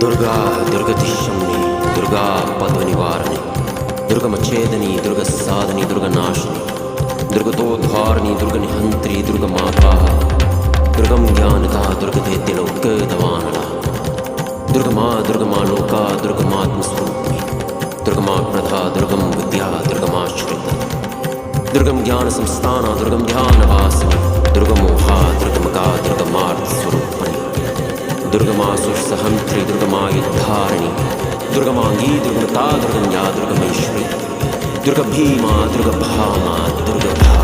दुर्गा दुर्गतिशम्नि दुर्गा पद्मनिवारिणि दुर्गमच्छेदनी दुर्गसाधनी दुर्गनाशिनी दुर्गतोद्धारिणी दुर्गनिहन्त्री दुर्गमाता दुर्गम ज्ञानदा दुर्गते तिलोकदवानला दुर्गमा लोका दुर्गमात्मस्वरूपिणी दुर्गमा प्रधा दुर्गम विद्या दुर्गमाश्रिता दुर्गम ज्ञान संस्थाना दुर्गम ध्यानवासिनी दुर्गमोहा दुर्गमका दुर्गमार्थस्वरूपिणी दुर्गमासुरसहन्त्री दुर्गमायुद्धारिणी दुर्गमांगी दुर्गमता दुर्गम्या दुर्गमेश्वरी दुर्गभीमा दुर्गभामा दुर्गधा